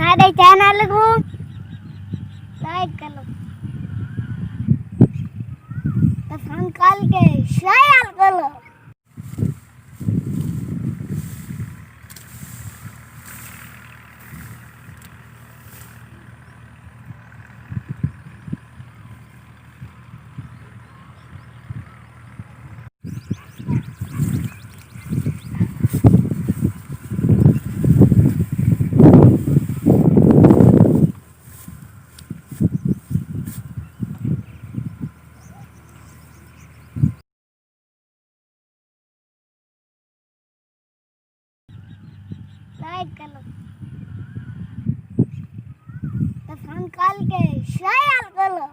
हमारे चैनल को लाइक करो, तो फोन कॉल के शेयर करो। लाइक करो, तो फोन कॉल के शेयर करो।